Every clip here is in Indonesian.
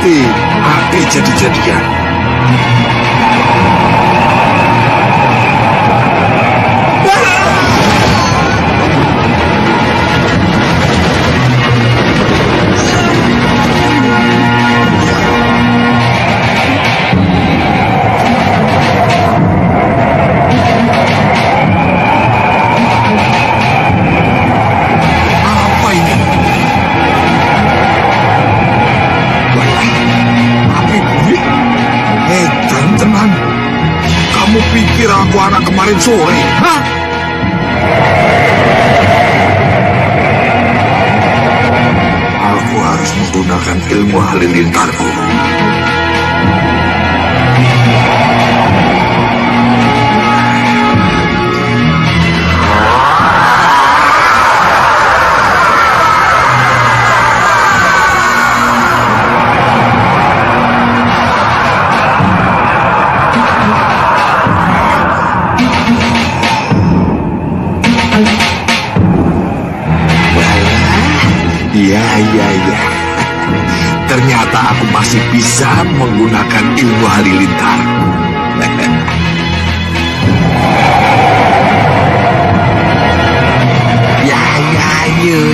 Nanti api jadi-jadian. Aku anak kemarin sore, hah? Aku harus menggunakan ilmu halilintarku. Ya. Ternyata aku masih bisa menggunakan ilmu halilintar. Ya.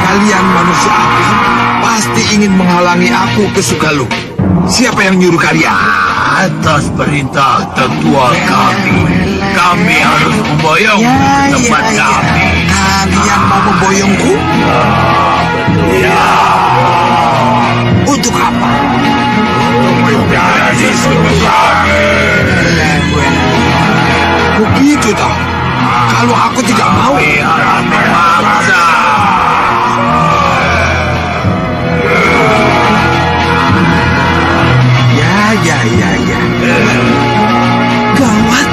Kalian manusia api pasti ingin menghalangi aku ke Sugalu. Siapa yang nyuruh kalian? Atas perintah tetua kami harus memboyong ke tempat kami. Kalian mau memboyongku? Ya. Untuk apa? Menjadi suku kami. Begitu toh. Kalau aku tidak mau, harus memaksa. Ya. Gawat.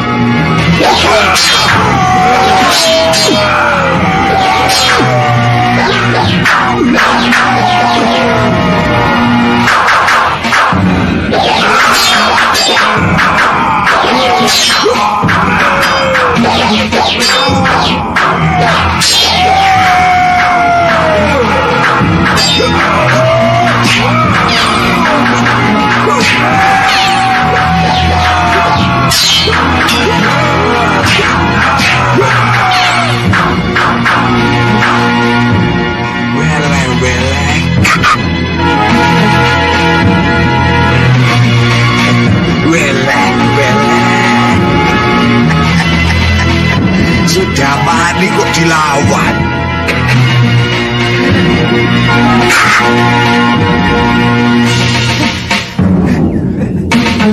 Sudah mati kok dilawan.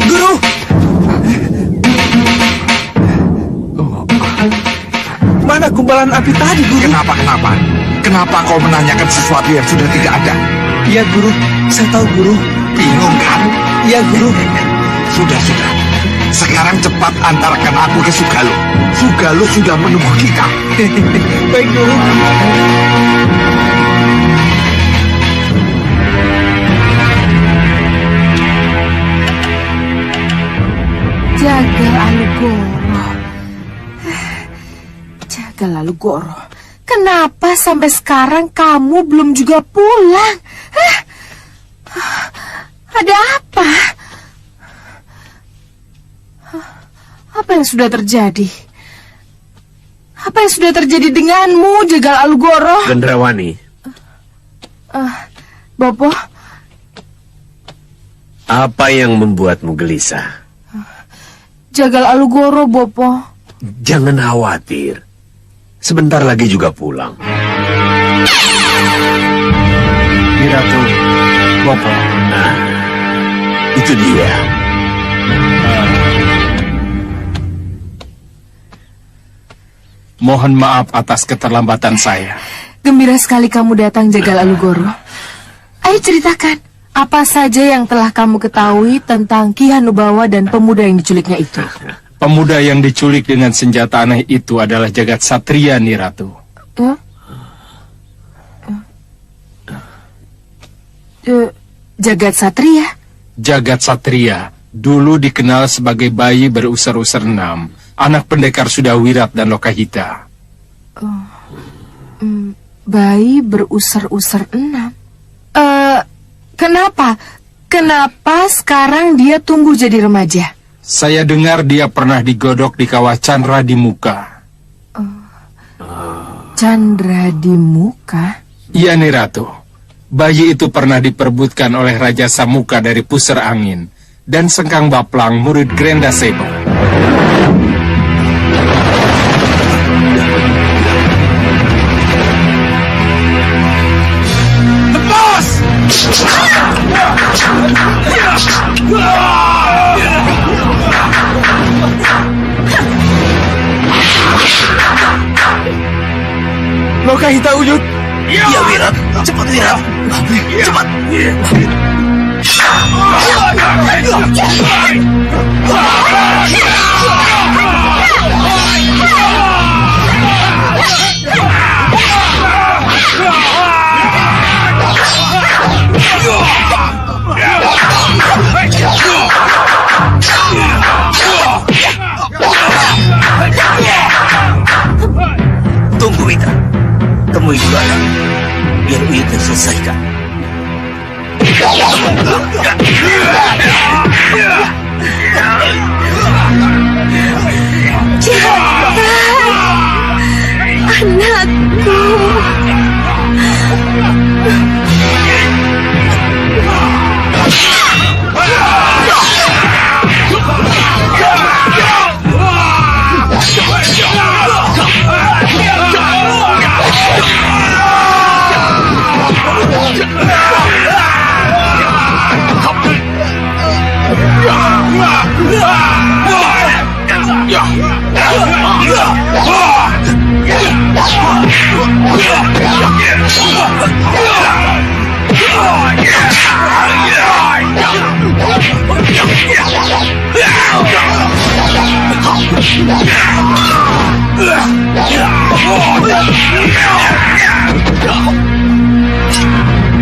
Guru! Mana kumbalan api tadi, Guru? Kenapa? Kenapa kau menanyakan sesuatu yang sudah tidak ada? Iya, Guru. Saya tahu, Guru. Bingung kan? Iya, Guru. Sudah. Sekarang cepat antarkan aku ke Sugalu. Sugalu sudah menunggu kita. Baik, Guru. Jagal Alugoro, kenapa sampai sekarang kamu belum juga pulang? Ada apa? Apa yang sudah terjadi? Apa yang sudah terjadi denganmu, Jagal Alugoro? Gendrawani. Bopo? Apa yang membuatmu gelisah? Jagal Alugoro, Bopo. Jangan khawatir. Sebentar lagi juga pulang. Ratu, Bopo. Nah, itu dia. Mohon maaf atas keterlambatan saya. Gembira sekali kamu datang, Jagal Alugoro. Ayo ceritakan, apa saja yang telah kamu ketahui tentang Ki Hanubawa dan pemuda yang diculiknya itu? Pemuda yang diculik dengan senjata aneh itu adalah Jagat Satria, Nyi Ratu. Jagat Satria. Jagat Satria dulu dikenal sebagai bayi berusar-usar 6, anak pendekar Sudawirat dan Lokahita. Bayi berusar-usar 6. Kenapa? Kenapa sekarang dia tumbuh jadi remaja? Saya dengar dia pernah digodok di kawah Chandra di muka. Chandra di muka? Iya nih Ratu. Bayi itu pernah diperebutkan oleh Raja Samuka dari Pusar Angin dan Sengkang Baplang, murid Grenda Seba. Lokahita Uyut. Ya Wirat, cepat Wirat. Cepat. Tunggu Wita. Temui Juara. Biar Uyut yang selesaikan. Anakku.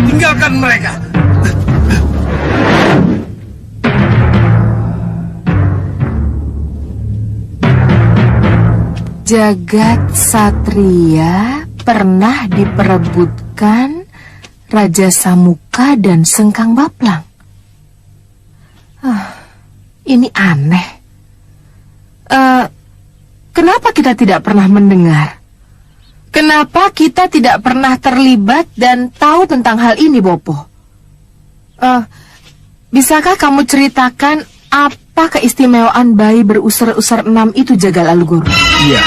Tinggalkan mereka. Jagat Satria pernah diperebutkan Raja Samuka dan Sengkang Baplang. Ini aneh. Kenapa kita tidak pernah mendengar? Kenapa kita tidak pernah terlibat dan tahu tentang hal ini, Bopo? Bisakah kamu ceritakan apa keistimewaan bayi berusar-usar 6 itu, Jagal Alugoro? Iya.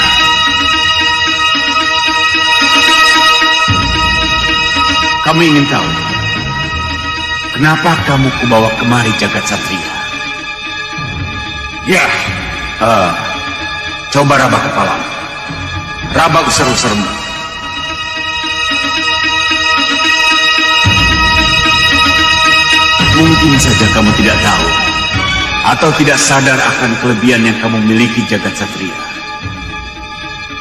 Kamu ingin tahu kenapa kamu kubawa kemari Jagat Satria? Ya, Coba raba kepala, raba usar-usarmu. Mungkin saja kamu tidak tahu atau tidak sadar akan kelebihan yang kamu miliki, Jagat Satria.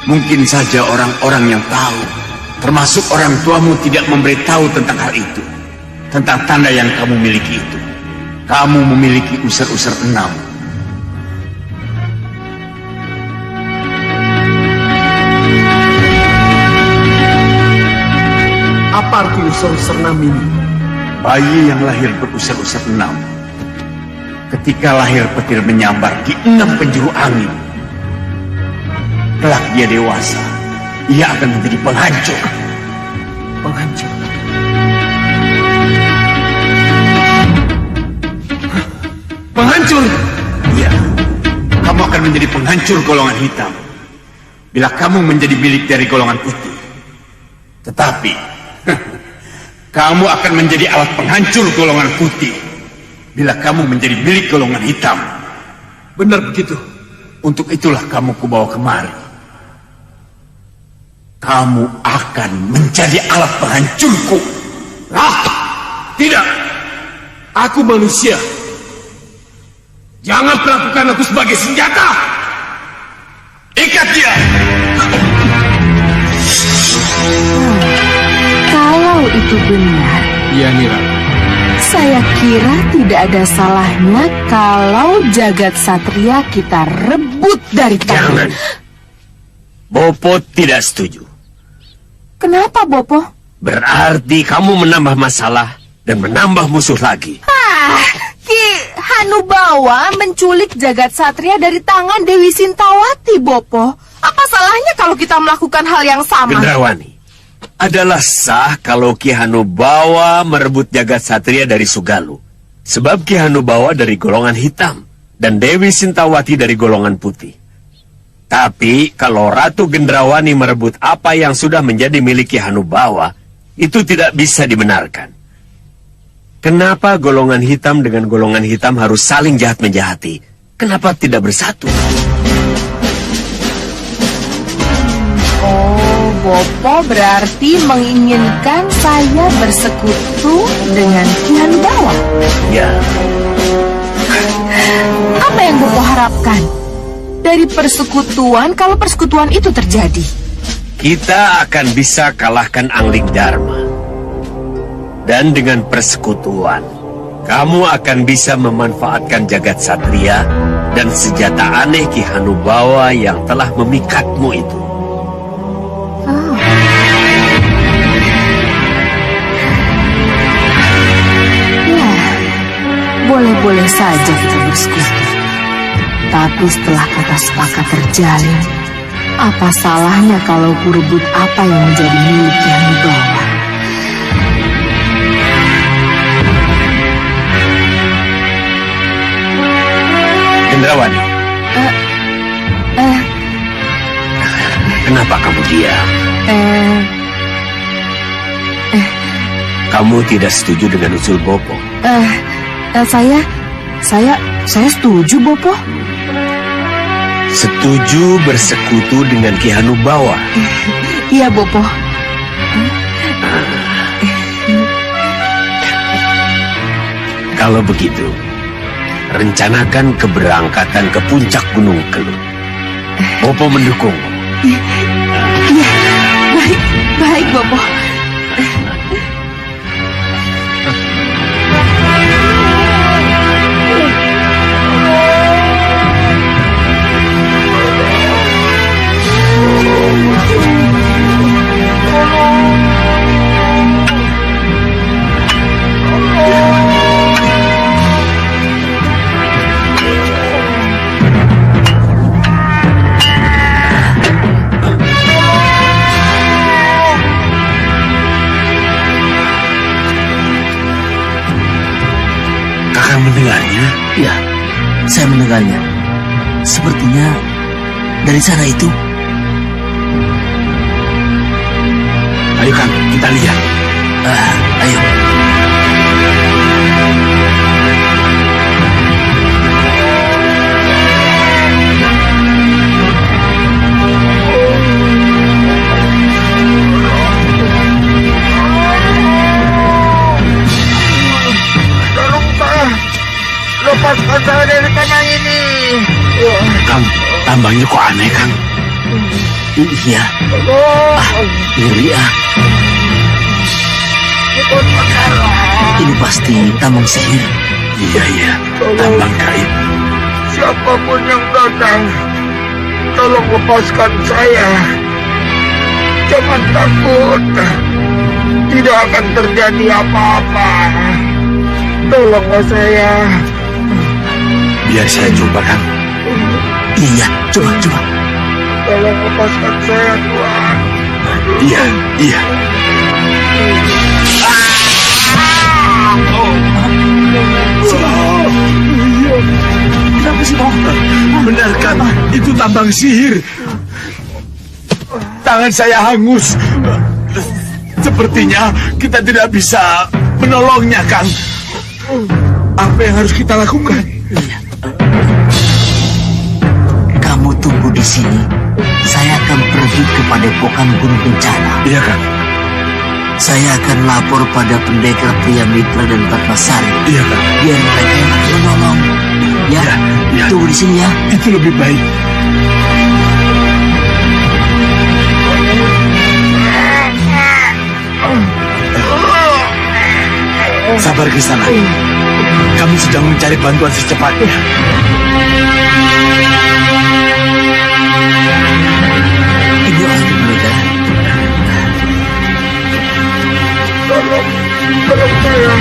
Mungkin saja orang-orang yang tahu, termasuk orang tuamu, tidak memberitahu tentang hal itu, tentang tanda yang kamu miliki itu. Kamu memiliki usar-usar 6. Apa arti usar-usar 6 ini? Bayi yang lahir berusar-usar 6, ketika lahir petir menyambar di 6 penjuru angin. Kelak dia dewasa, ia akan menjadi penghancur. Penghancur. Penghancur? Iya, kamu akan menjadi penghancur golongan hitam bila kamu menjadi milik dari golongan putih. Tetapi kamu akan menjadi alat penghancur golongan putih bila kamu menjadi milik golongan hitam. Benar begitu. Untuk itulah kamu kubawa kemari. Kamu akan menjadi alat penghancurku. Tidak. Aku manusia. Jangan perlakukan aku sebagai senjata. Ikat dia. Kalau itu benar, Iya nih Ratu. Saya kira tidak ada salahnya kalau jagat satria kita rebut dari tangan. Jangan. Bopo tidak setuju. Kenapa, Bopo? Berarti kamu menambah masalah dan menambah musuh lagi. Ki Hanubawa menculik jagat satria dari tangan Dewi Sintawati, Bopo. Apa salahnya kalau kita melakukan hal yang sama? Gendrawani, adalah sah kalau Ki Hanubawa merebut jagat satria dari Sugalu. Sebab Ki Hanubawa dari golongan hitam dan Dewi Sintawati dari golongan putih. Tapi kalau Ratu Gendrawani merebut apa yang sudah menjadi milik Ki Hanubawa, itu tidak bisa dibenarkan. Kenapa golongan hitam dengan golongan hitam harus saling jahat-menjahati? Kenapa tidak bersatu? Oh, Bopo berarti menginginkan saya bersekutu dengan Ki Hanubawa. Ya, Apa yang Bopo harapkan dari persekutuan kalau persekutuan itu terjadi? kita akan bisa kalahkan Angling Dharma. Dan dengan persekutuan, kamu akan bisa memanfaatkan jagat satria dan senjata aneh Ki Hanubawa yang telah memikatmu itu. Ya, boleh-boleh saja kita bersekutu. Tapi setelah kata sepakat terjalin, apa salahnya kalau kurebut apa yang menjadi milik Ki Hanubawa? Gendrawani, kenapa kamu diam? Kamu tidak setuju dengan usul Bopo? Saya setuju, Bopo. Setuju bersekutu dengan Ki Hanubawa? Iya, Bopo. Kalau begitu, rencanakan keberangkatan ke puncak Gunung Kelut. Bopo mendukung. Iya, baik, Bopo. Kakak mendengarnya? Ya, saya mendengarnya. Sepertinya dari sana itu. Ayo Kang, kita lihat. Ayo. Lepaskan saya dari tanah ini. Kang, tambangnya kok aneh, Kang? Iya. Ngeri ah. Ini pasti tambang sihir. Iya, tambang gaib. Siapapun yang datang, tolong lepaskan saya. Jangan takut. Tidak akan terjadi apa-apa. Tolonglah saya. Biar saya coba, Kang. Iya, coba. Tolong lepaskan saya, Tuhan. Iya. Kenapa sih, Bang? Benar kan? Itu tambang sihir. Tangan saya hangus. Sepertinya kita tidak bisa menolongnya, Kang. Apa yang harus kita lakukan? Kamu tunggu di sini. Saya akan pergi ke Padepokan Gunung Bencana. Iya, Kang. Saya akan lapor pada pendekar Pria Mitra dan Patmasari. Iya, Kang. Biar mereka yang akan menolong. Ya, Ya. tunggu di sini ya. Itu lebih baik. Sabar Kisana. Kami sedang mencari bantuan secepatnya. Ibu Astri Muda. Tolong saya.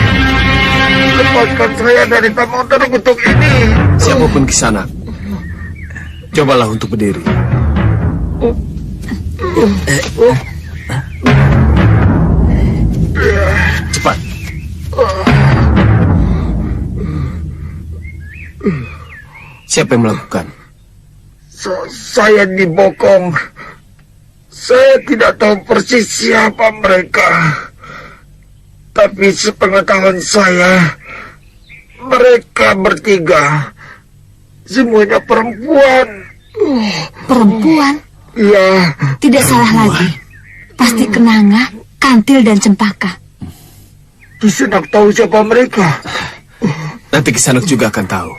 Lepaskan saya dari tamu terkutuk ini. Siapapun Kisana, cobalah untuk berdiri. Cepat. Siapa yang melakukan? Saya dibokong. Saya tidak tahu persis siapa mereka. Tapi sepengetahuan saya, mereka bertiga semuanya perempuan. Perempuan? Ya, Tidak salah lagi. Pasti Kenanga, Kantil, dan Cempaka. Kisanak tahu siapa mereka. Nanti Kisanak juga akan tahu.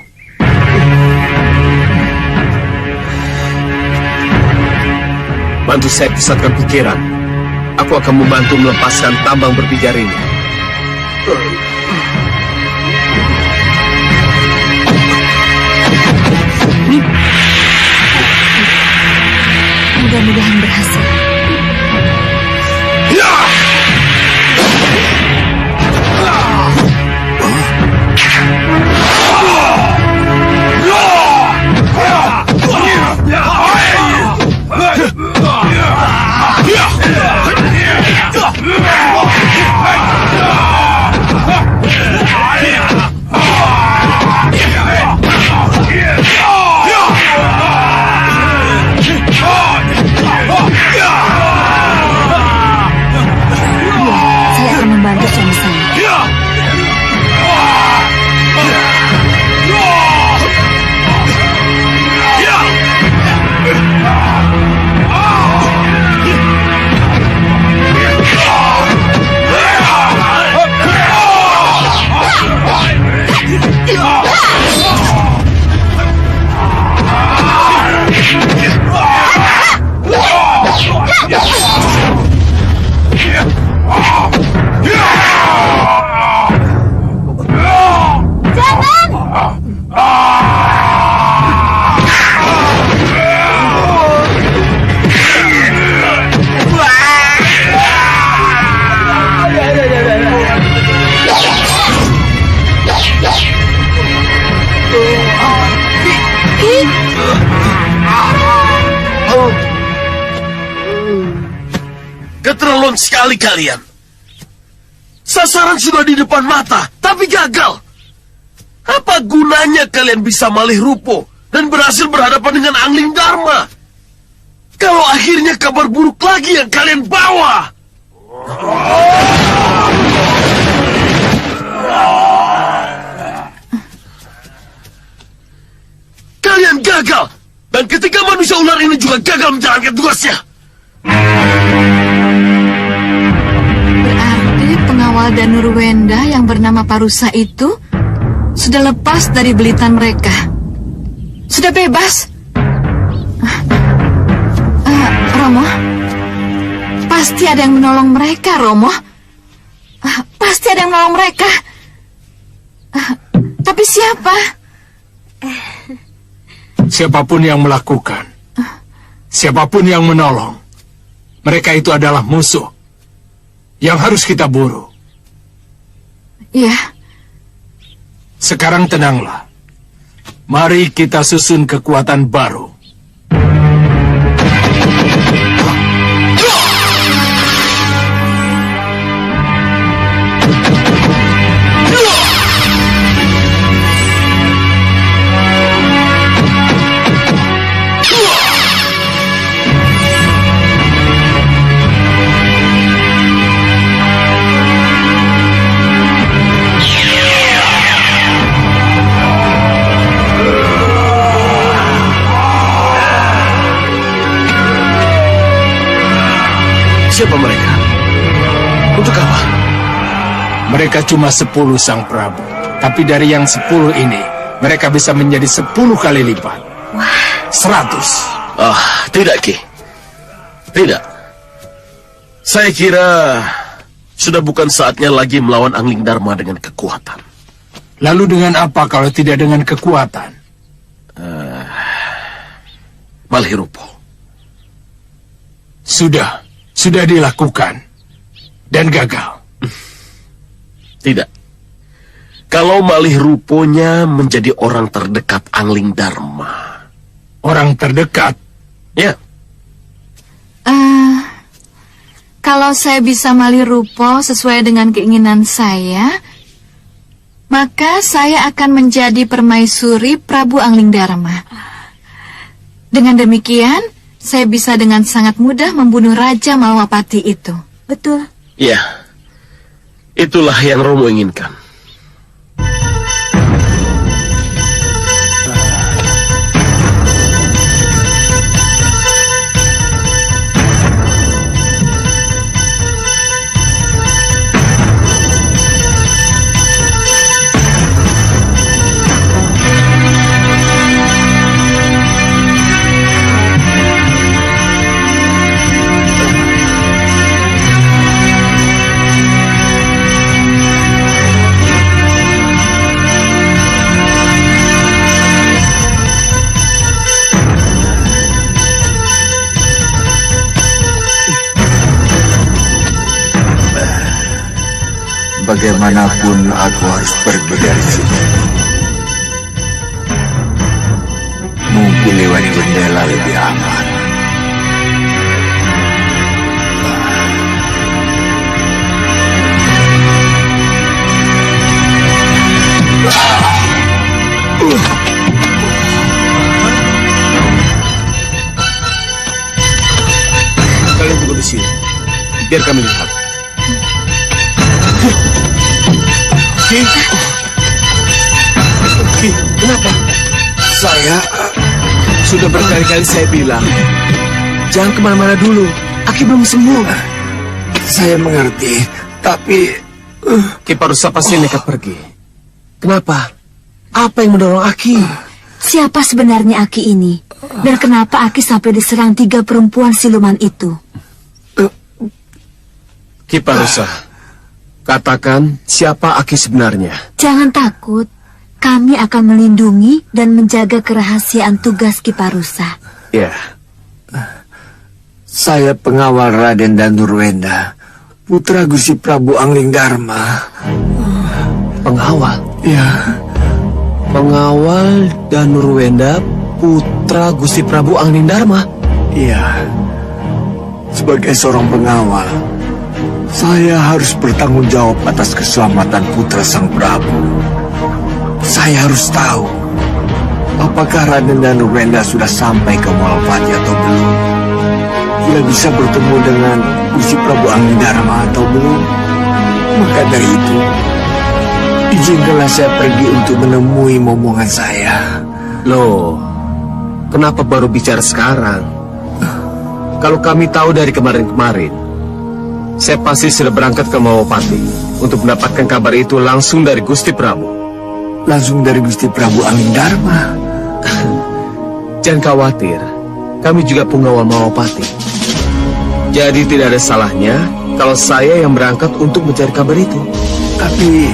Bantu saya pusatkan pikiran. Aku akan membantu melepaskan tambang berpijar ini. Mudah-mudahan berhasil. Saya akan membantu suami saya. Keterlaluan sekali kalian. Sasaran sudah di depan mata, tapi gagal. Apa gunanya kalian bisa malih rupo dan berhasil berhadapan dengan Angling Dharma? Kalau akhirnya kabar buruk lagi yang kalian bawa. Kalian gagal. Dan ketika manusia ular ini juga gagal menjalankan tugasnya. Berarti pengawal Danur Wenda yang bernama Parusa itu sudah lepas dari belitan mereka. Sudah bebas. Romo, pasti ada yang menolong mereka, Romo. Pasti ada yang menolong mereka. Tapi siapa? Siapapun yang melakukan, siapapun yang menolong, mereka itu adalah musuh yang harus kita buru. Iya. Sekarang tenanglah. Mari kita susun kekuatan baru. Siapa mereka? Untuk apa? Mereka cuma 10 Sang Prabu. Tapi dari yang 10 ini, mereka bisa menjadi 10 kali lipat. 100. Tidak, Ki. Tidak. Saya kira Sudah bukan saatnya lagi melawan Angling Dharma dengan kekuatan. Lalu dengan apa kalau tidak dengan kekuatan? Malihirupo. Sudah dilakukan. Dan gagal. Tidak. Kalau Malihiruponya menjadi orang terdekat Angling Dharma. Orang terdekat? Ya. Kalau saya bisa Malihirupo sesuai dengan keinginan saya, maka saya akan menjadi permaisuri Prabu Angling Dharma. Dengan demikian, saya bisa dengan sangat mudah membunuh Raja Malwapati itu. Betul. Ya. Itulah yang Romo inginkan. Bagaimanapun aku harus pergi dari sini. Mungkin lewat jendela lebih aman. Kalian tunggu di sini. Biar kami lihat. Kenapa? Saya sudah berkali-kali saya bilang, jangan kemana-mana dulu. Aki belum sembuh. Saya mengerti, tapi Ki Parusa pasti nekat pergi. Kenapa? Apa yang mendorong Aki? Siapa sebenarnya Aki ini? Dan kenapa Aki sampai diserang 3 perempuan siluman itu? Ki Parusa, katakan siapa Aki sebenarnya? Jangan takut. Kami akan melindungi dan menjaga kerahasiaan tugas Ki Parusa. Ya, saya pengawal Raden Danurwenda, putra Gusti Prabu Angling Dharma. pengawal. Ya, Pengawal Danurwenda, putra Gusti Prabu Angling Dharma. iya. Sebagai seorang pengawal, saya harus bertanggung jawab atas keselamatan putra sang Prabu. Saya harus tahu apakah Raden Danurwenda sudah sampai ke Malwapati atau belum. Dia bisa bertemu dengan Gusti Prabu Angling Dharma atau belum. Maka dari itu, izinkanlah saya pergi untuk menemui momongan saya. Loh, kenapa baru bicara sekarang? Kalau kami tahu dari kemarin-kemarin, saya pasti sudah berangkat ke Malwapati untuk mendapatkan kabar itu langsung dari Gusti Prabu. Langsung dari Gusti Prabu Angling Dharma. Jangan khawatir, kami juga pengawal Malwapati. Jadi tidak ada salahnya kalau saya yang berangkat untuk mencari kabar itu. Tapi...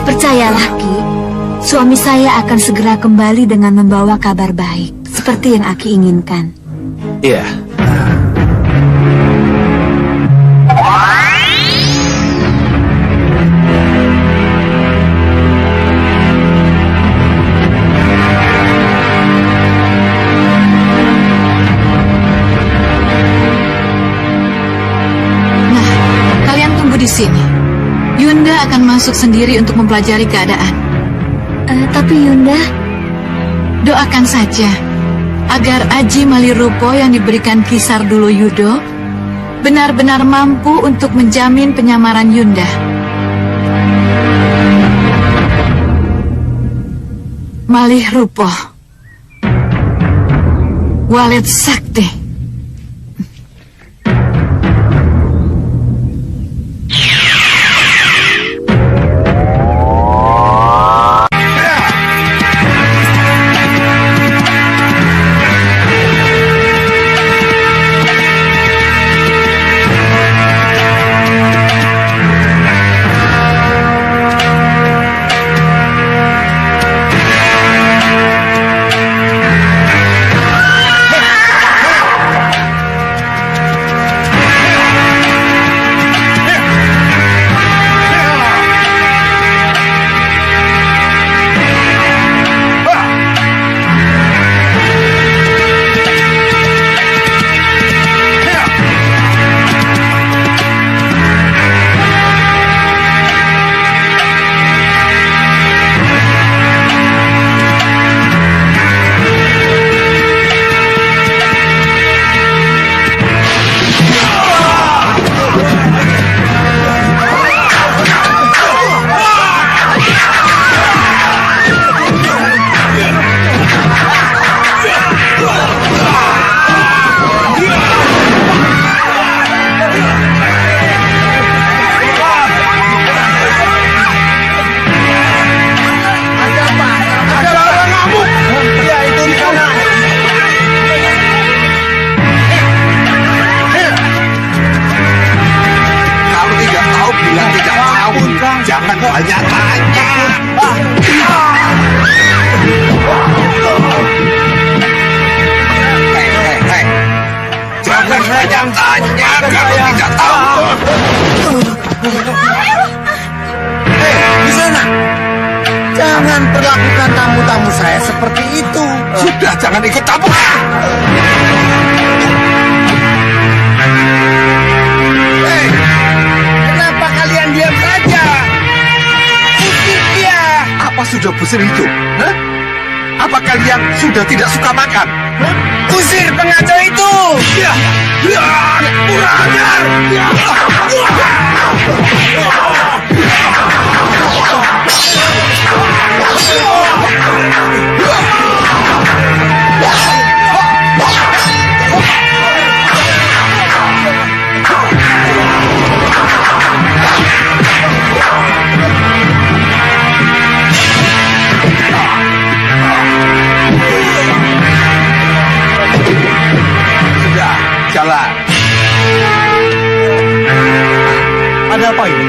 Percayalah, Ki. Suami saya akan segera kembali dengan membawa kabar baik, seperti yang Aki inginkan. Iya. Di sini, Yunda akan masuk sendiri untuk mempelajari keadaan. Tapi Yunda, doakan saja agar Aji Malihirupo yang diberikan Kisar Dulu Yudo benar-benar mampu untuk menjamin penyamaran Yunda. Malihirupo, Walet Sakti. tanya-tanya. Hei, jangan tanya-tanya kalau tidak tahu. Hei, di sana. Jangan perlakukan tamu-tamu saya seperti itu. Sudah, jangan ikut campur. Hei, kenapa kalian diam saja? Usir dia. Apa sudah busir itu? Hah? Apa kalian sudah tidak suka makan? Hah? Usir pengaco itu. Ya, ya, kurang ajar. Ya. Sudah, jalan. Ada apa ini?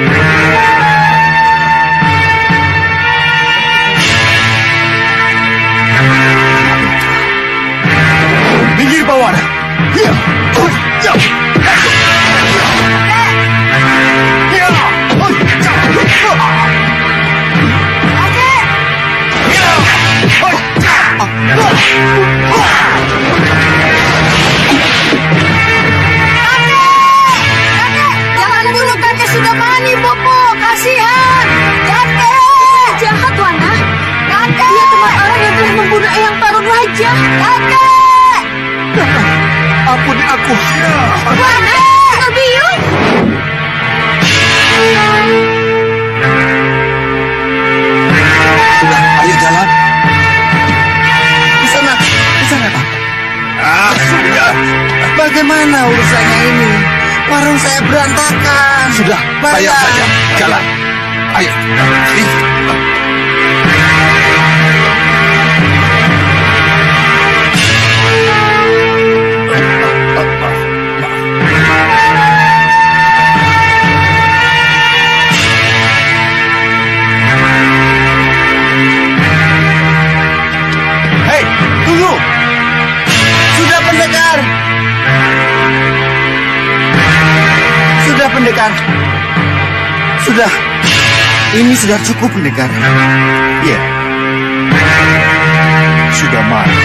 Minggir bawah. Ya. Ya. Jangan bunuh kakek sudah mani, Bopo. Kasihan. Kakek. Jahat, Wana. Kakek. Dia teman orang yang telah membunuh Eyang Tarun Raja. Kakek. Ampuni aku. Wana. Ngebiung. Sudah, ayo jalan. Di sana, Pak. Sudah. Bagaimana urusannya ini? Warung saya berantakan. Sudah, bayar saja. Jalan. Ayo. Hei, tunggu. Sudah, pendekar. Sudah, pendekar. Sudah. Ini sudah cukup, pendekar. Iya. Sudah marah.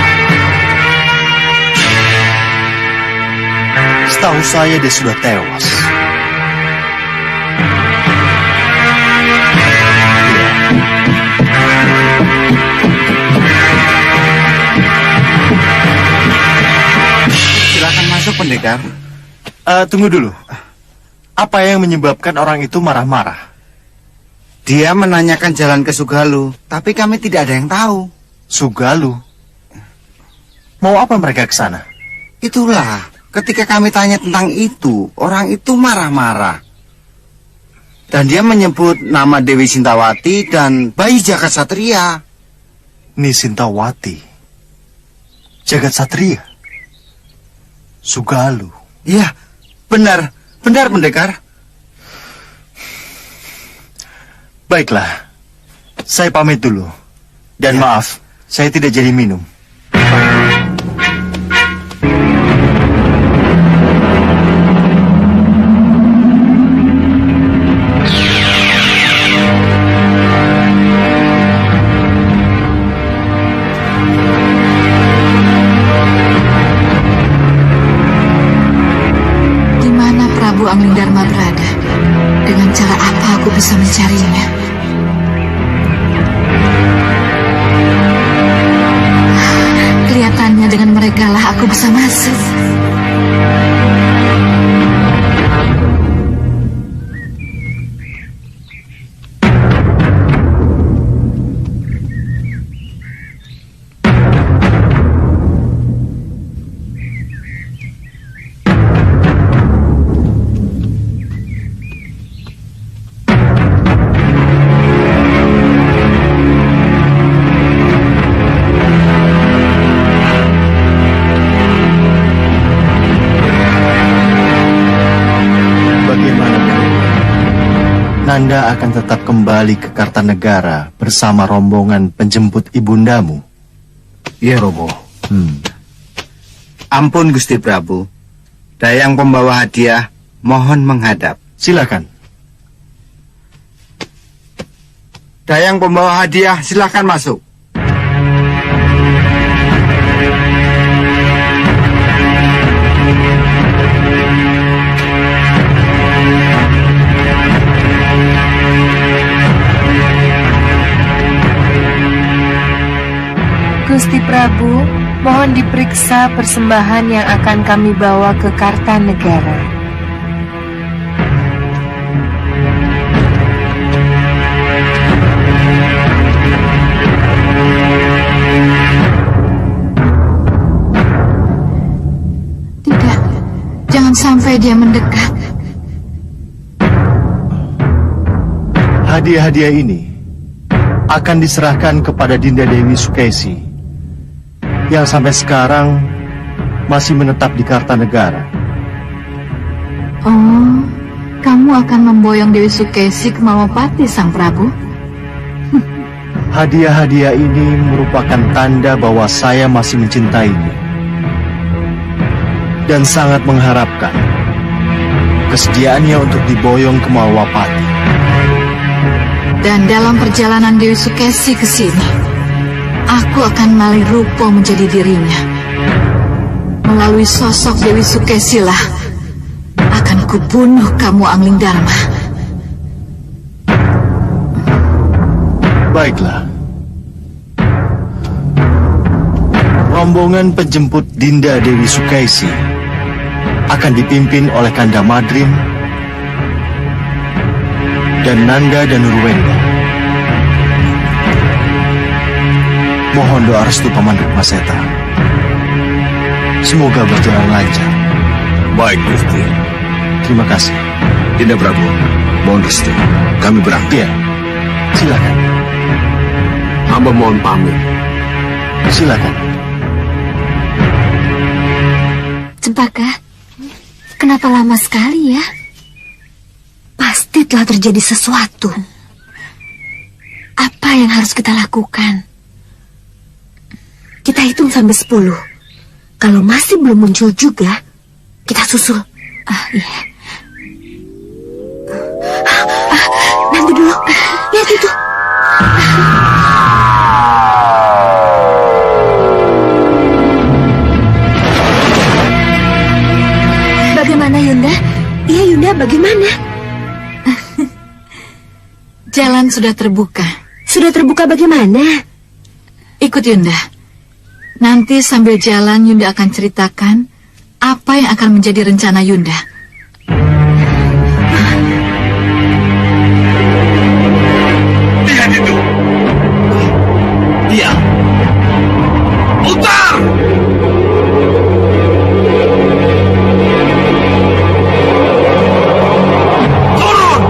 Setahu saya dia sudah tewas. Silakan masuk, pendekar. Tunggu dulu. Apa yang menyebabkan orang itu marah-marah? Dia menanyakan jalan ke Sugalu, tapi kami tidak ada yang tahu. Sugalu? Mau apa mereka ke sana? Itulah, ketika kami tanya tentang itu, orang itu marah-marah. Dan dia menyebut nama Dewi Sintawati dan bayi Jagat Satria. Nisintawati? Jagat Satria? Sugalu? Iya, benar. Benar, pendekar. Baiklah, saya pamit dulu. Dan maaf, saya tidak jadi minum. Di mana Prabu Anglingdarma berada? Dengan cara apa aku bisa mencarinya? Kelihatannya dengan mereka lah aku bisa masuk. Nanda akan tetap kembali ke Kartanegara bersama rombongan penjemput ibundamu. Iya, Romo. Ampun Gusti Prabu. Dayang pembawa hadiah mohon menghadap. Silakan. Dayang pembawa hadiah silakan masuk. Gusti Prabu, mohon diperiksa persembahan yang akan kami bawa ke Kartanegara. Tidak, jangan sampai dia mendekat. Hadiah-hadiah ini akan diserahkan kepada Dinda Dewi Sukesi yang sampai sekarang masih menetap di Kartanegara. Oh, kamu akan memboyong Dewi Sukesi ke Malopati, Sang Prabu? Hadiah-hadiah ini merupakan tanda bahwa saya masih mencintainya dan sangat mengharapkan kesediaannya untuk diboyong ke Malwapati. Dan dalam perjalanan Dewi Sukesi ke sini, aku akan malih rupa menjadi dirinya. Melalui sosok Dewi Sukesi lah akan kubunuh kamu, Angling Dharma. Baiklah. Rombongan penjemput Dinda Dewi Sukesi akan dipimpin oleh Kanda Madrim dan Nanda dan Nurwenda. Mohon doa restu Paman Rukmaseta. Semoga berjalan lancar. Baik, Gusti. Terima kasih. Dinda Prabu, mohon restu. Kami berangkat. Iya, silakan. Hamba mohon pamit. Silakan. Cempaka, kenapa lama sekali ya? Pasti telah terjadi sesuatu. Apa yang harus kita lakukan? Kita hitung sampai 10. Kalau masih belum muncul juga, kita susul. Iya. Nanti dulu. Lihat itu. Bagaimana, Yunda? Iya, Yunda, bagaimana? Jalan sudah terbuka. Sudah terbuka bagaimana? Ikut Yunda. Nanti sambil jalan Yunda akan ceritakan apa yang akan menjadi rencana Yunda. Lihat itu. Dia. Putar! Turun!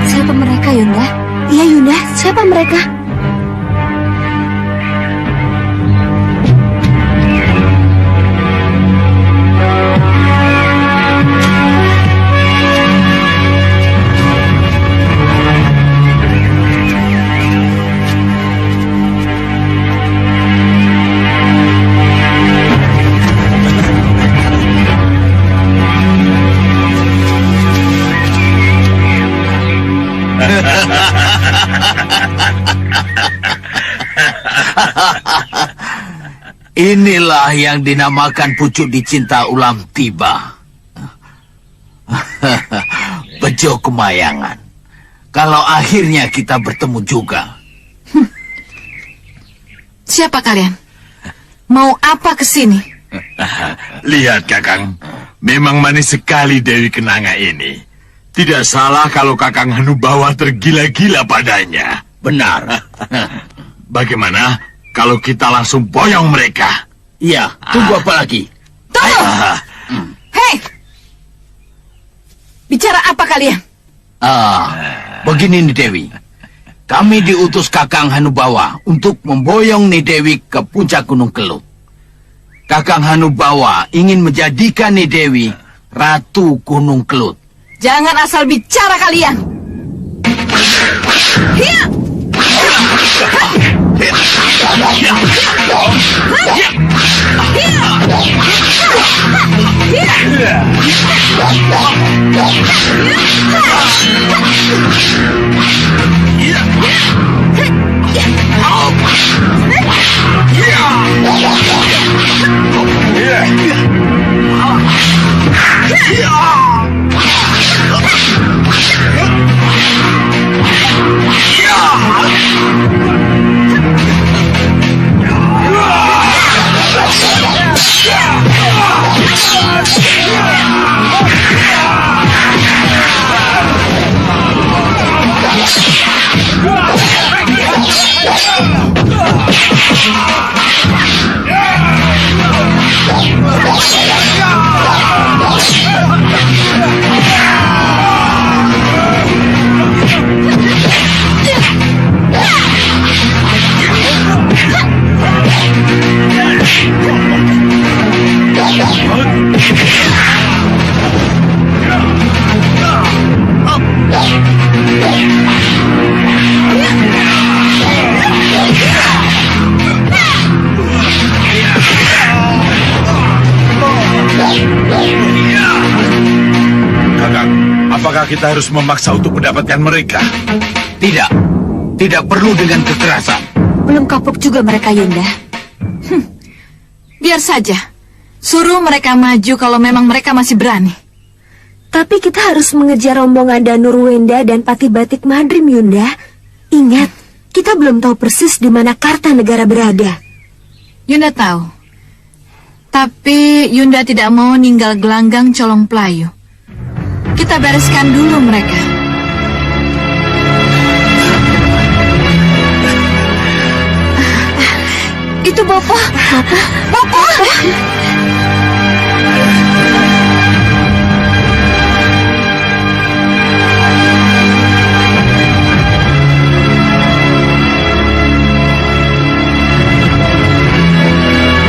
Siapa mereka, Yunda? Iya, Yunda. Siapa mereka? Inilah yang dinamakan pucuk dicinta ulam tiba. Bejo kemayangan. Kalau akhirnya kita bertemu juga. Siapa kalian? Mau apa ke sini? Lihat, Kakang. Memang manis sekali Dewi Kenanga ini. Tidak salah kalau Kakang Hanubawa tergila-gila padanya. Benar. Bagaimana kalau kita langsung boyong mereka? Iya, tunggu apa lagi? Tunggu! Hei! Bicara apa kalian? Begini nih Dewi. Kami diutus Kakang Hanubawa untuk memboyong nih Dewi ke puncak Gunung Kelut. Kakang Hanubawa ingin menjadikan nih Dewi Ratu Gunung Kelut. Jangan asal bicara kalian. Hiya! Kakang, apakah kita harus memaksa untuk mendapatkan mereka? Tidak. Tidak perlu dengan kekerasan. Belum kapok juga mereka, Yunda. Biar saja. Suruh mereka maju kalau memang mereka masih berani. Tapi kita harus mengejar rombongan Danurwenda dan Pati Batik Madrim, Yunda. Ingat, kita belum tahu persis di mana Kartanegara berada. Yunda tahu. Tapi Yunda tidak mau ninggal gelanggang colong pelayu. Kita bereskan dulu mereka. Itu Bopo. Bopo.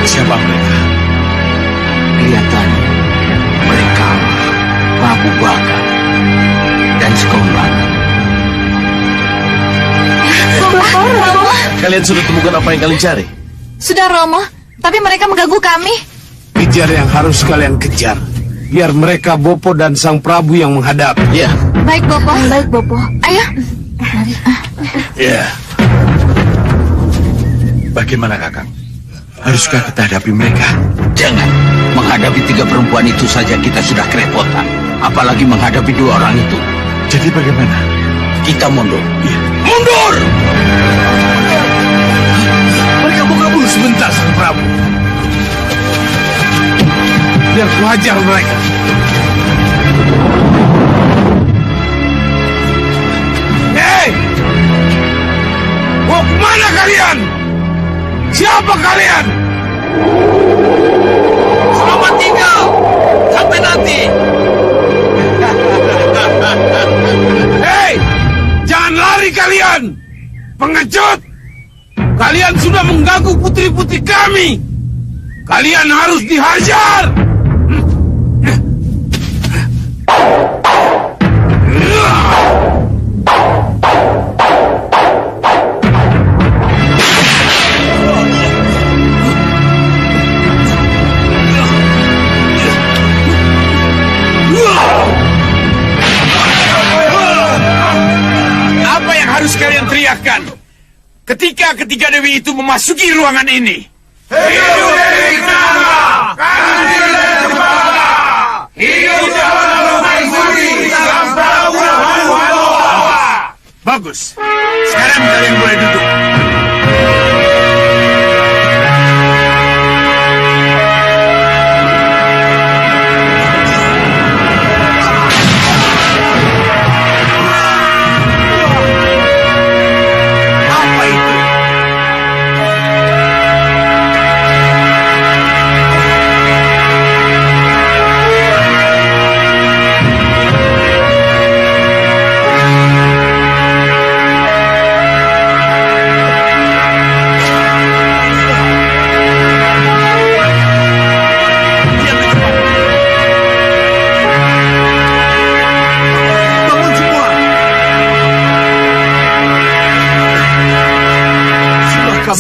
Siapa mereka? Kelihatannya mereka Prabu Baka dan Sekomban. Romo. Kalian sudah temukan apa yang kalian cari? Sudah, Romo. Tapi mereka mengganggu kami. Kejar yang harus kalian kejar. Biar mereka Bopo dan Sang Prabu yang menghadapi. Ya. Baik, Bopo. Baik, Bopo. Ayo. Ya. Bagaimana, Kakang? Haruskah kita hadapi mereka? Jangan. Menghadapi 3 perempuan itu saja kita sudah kerepotan. Apalagi menghadapi 2 orang itu. Jadi bagaimana? Kita mundur. Ya. Mundur! Mereka mau kabur sebentar, Sang Prabu. Biar ku hajar mereka. Hei! Mau kemana kalian? Siapa kalian? Selamat tinggal! Sampai nanti! Hei! Jangan lari kalian! Pengecut! Kalian sudah mengganggu putri-putri kami! Kalian harus dihajar! Apa yang harus kalian teriakkan? Ketika ketiga dewi itu memasuki ruangan ini. Hidup Dewi Kenanga! Kami tidak terbangga! Hidup Jalan Permaisuri Sang Prabu Hanu-Hanu! Bagus. Sekarang kalian boleh duduk. Apa itu?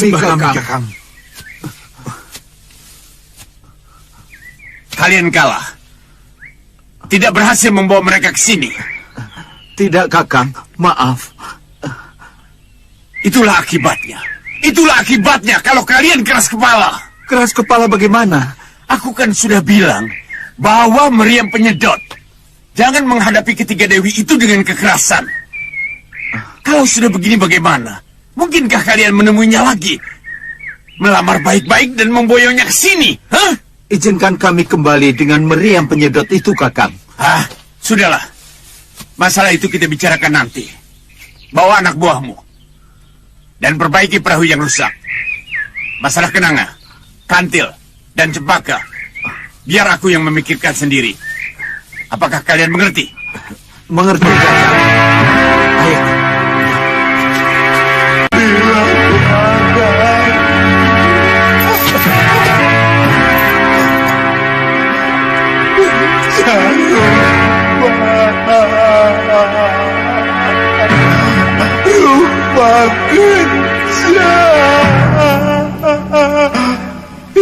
Kakang. Kalian kalah. Tidak berhasil membawa mereka ke sini. Tidak, Kakang. Maaf. Itulah akibatnya. Itulah akibatnya kalau kalian keras kepala. Keras kepala bagaimana? Aku kan sudah bilang bahwa meriam penyedot. Jangan menghadapi ketiga dewi itu dengan kekerasan. Kalau sudah begini bagaimana? Mungkinkah kalian menemuinya lagi? Melamar baik-baik dan memboyongnya ke sini? Hah? Izinkan kami kembali dengan meriam penyedot itu, Kakang. Sudahlah. Masalah itu kita bicarakan nanti. Bawa anak buahmu. Dan perbaiki perahu yang rusak. Masalah kenanga, kantil, dan cempaka. Biar aku yang memikirkan sendiri. Apakah kalian mengerti? Mengerti, Kakang. Ayo.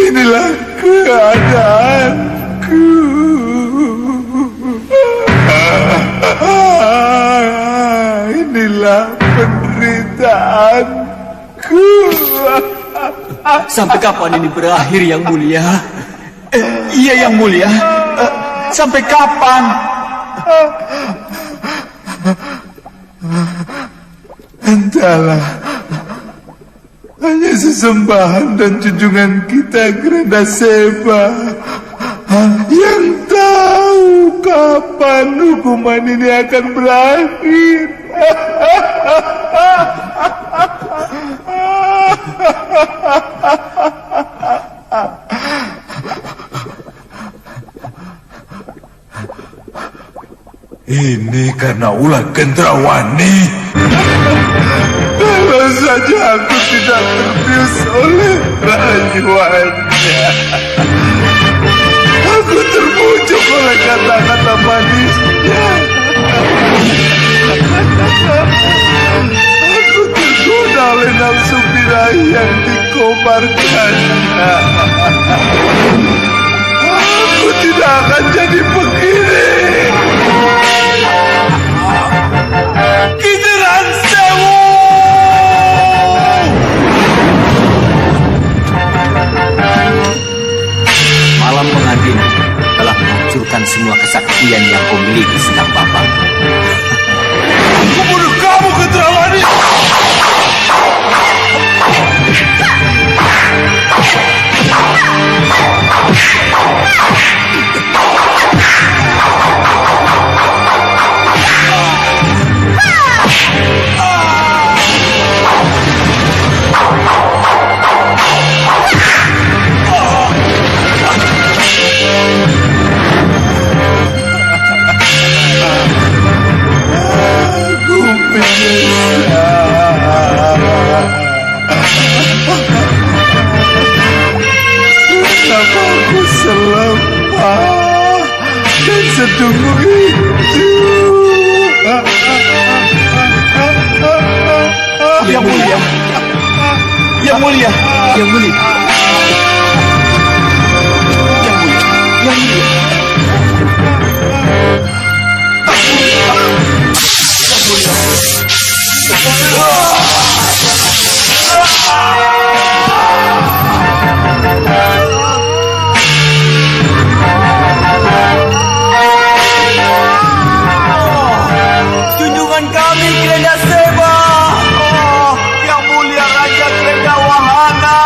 Inilah keadaanku. Inilah penderitaanku. Sampai kapan ini berakhir, Yang Mulia? Iya, Yang Mulia. Sampai kapan? Entahlah. Hanya sesembahan dan junjungan kita Grenda Seba yang tahu kapan hukuman ini akan berakhir. Ini karena ulah Gendrawani. Kalau saja aku tidak terbius oleh rayuannya. Aku terbujuk oleh kata-kata manisnya. Aku tergoda oleh nafsu birahi yang dikobarkannya. Aku tidak akan jadi begini. Kideran Sewu! Malam pengantin telah menghancurkan semua kesaktian yang kau miliki sedang Bapak. Aku bunuh kamu, Gendrawani! Kenapa aku selemah dan sedunggu itu? Yang Mulia. Yang Mulia. Yang Mulia. Yang Mulia. Yang Mulia. Junjungan kami Grenda Seba, Yang Mulia Raja Grenda Wahana.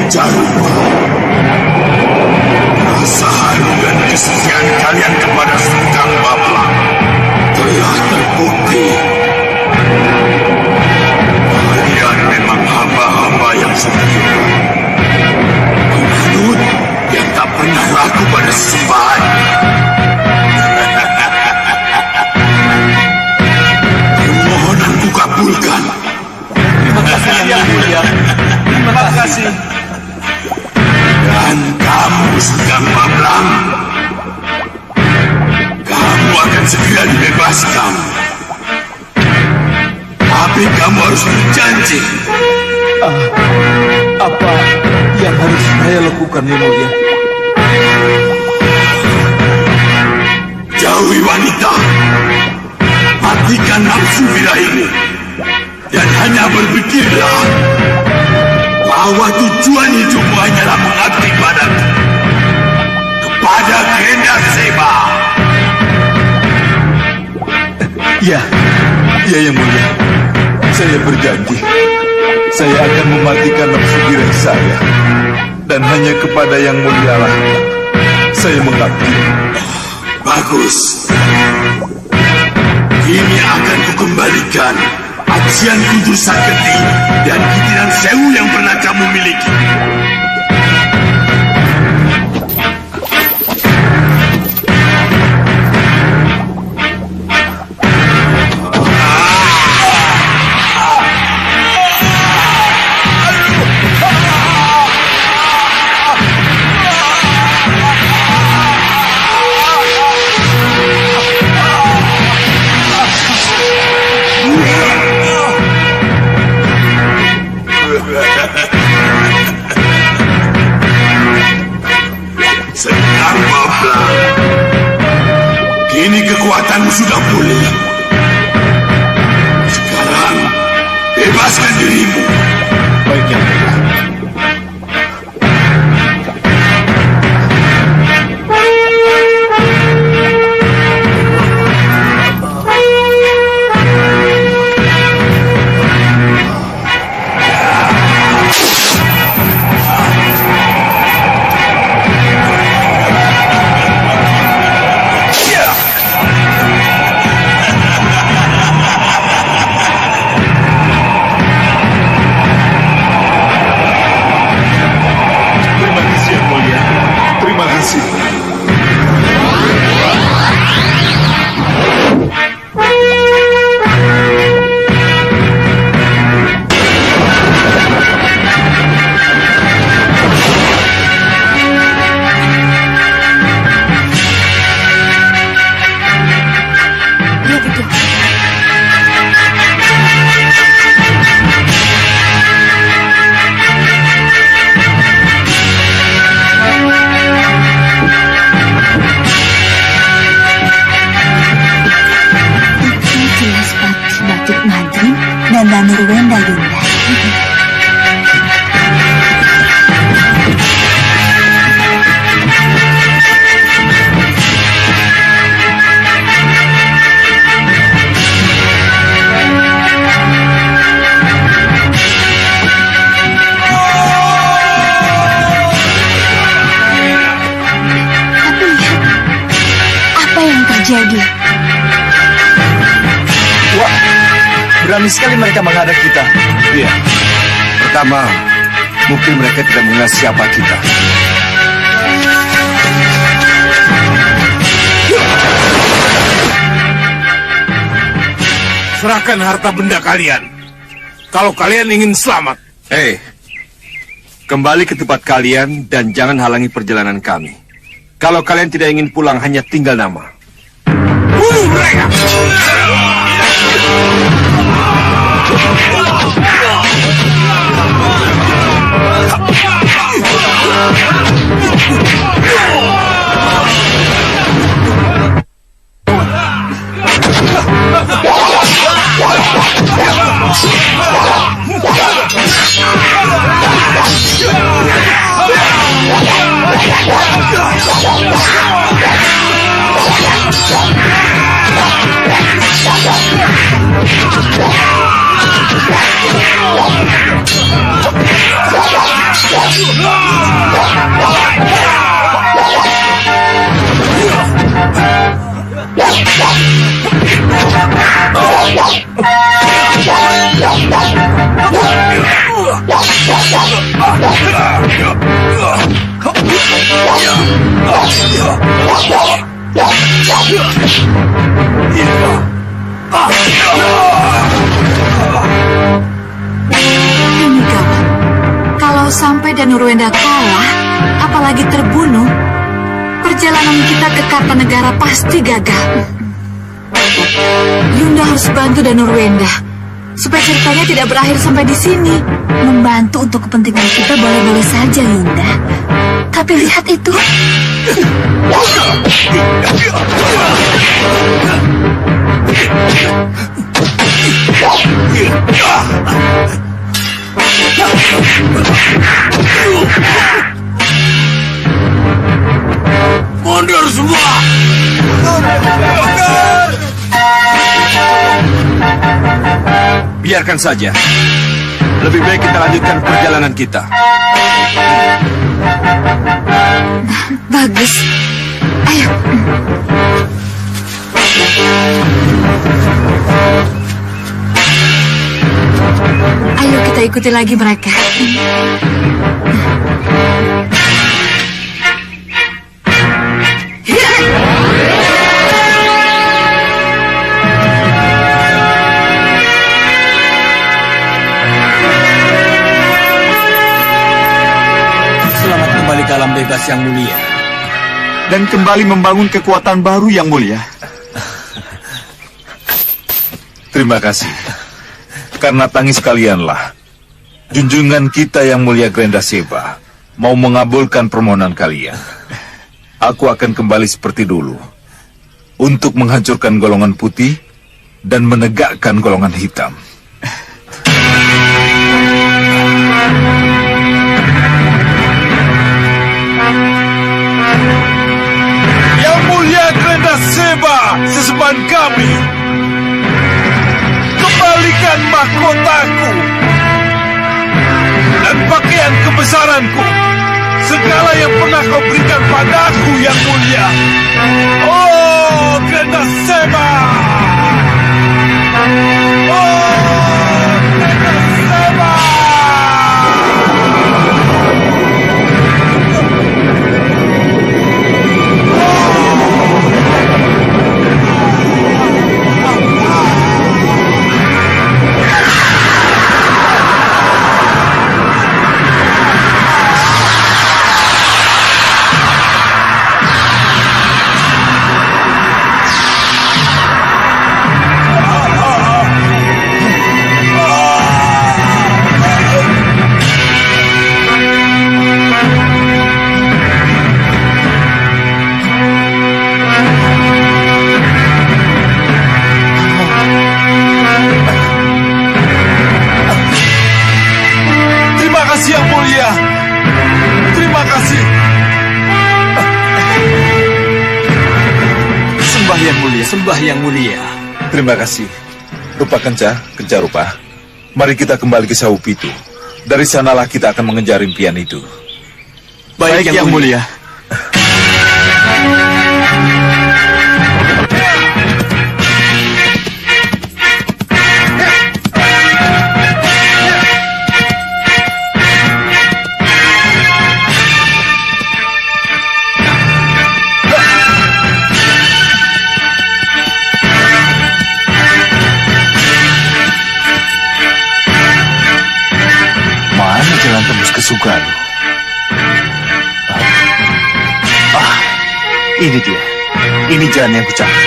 Jangan. Rasa haru dan kesetiaan kalian kepada Sengkang Baplang telah terbukti. Kalian memang hamba-hamba yang setia, penganut yang tak pernah ragu pada sesembahan. Permohonanku kabulkan. Terima kasih yang mulia. Terima kasih. Dan kamu sedang Baplang, kamu akan segera dibebaskan. Tapi kamu harus berjanji. Apa yang harus saya lakukan, Yang Mulia? Jauhi wanita, matikan nafsu birahimu, dan hanya berpikirlah bahwa tujuan hidupmu hanyalah mengabdi padaku, kepada Grenda Seba. Ya, Yang Mulia. Saya berjanji, saya akan mematikan nafsu diri saya, dan hanya kepada Yang Mulia lah saya mengabdi. Bagus. Kini akan kukembalikan ajian Kudur Saketi dan Kitiran Sewu yang pernah kamu miliki. Sengkang Baplang, kini kekuatanmu sudah pulih. Sekarang bebaskan dirimu. Baik, Yang Mulia. dan Nurwenda, Yunda. Tapi lihat, apa yang terjadi? Wah, berani sekali mereka menghadap kita. Iya. Pertama, mungkin mereka tidak mengenal siapa kita. Serahkan harta benda kalian. Kalau kalian ingin selamat. Kembali ke tempat kalian dan jangan halangi perjalanan kami. Kalau kalian tidak ingin pulang, hanya tinggal nama. Bunuh mereka! Ini gawat. Kalau sampai Danurwenda kalah, apalagi terbunuh, perjalanan kita ke Kartanegara pasti gagal. Yunda harus bantu Danurwenda supaya ceritanya tidak berakhir sampai di sini. Membantu untuk kepentingan kita boleh-boleh saja, Yunda. Tapi lihat itu. Mundur semua! Biarkan saja. Lebih baik kita lanjutkan perjalanan kita. Bagus. Ayo. Ayo kita ikuti lagi mereka. Selamat kembali ke alam bebas yang mulia. Dan kembali membangun kekuatan baru yang mulia. Terima kasih. Karena tangis kalianlah, junjungan kita yang mulia Grendaseba mau mengabulkan permohonan kalian. Aku akan kembali seperti dulu untuk menghancurkan golongan putih dan menegakkan golongan hitam. Yang mulia Grendaseba, sesembahan kami, kembalikan mahkotaku dan pakaian kebesaranku, segala yang pernah kau berikan padaku yang mulia. Oh, Grendaseba! Oh, Grendaseba! Yang mulia, terima kasih. Sembah yang mulia, sembah yang mulia. Terima kasih. Rupa Kenca Rupa. Mari kita kembali ke Saupitu. Dari sanalah kita akan mengejar impian itu. Baik yang mulia. Jalan tembus ke Sugalu. Ini dia. Ini jalan yang kucari.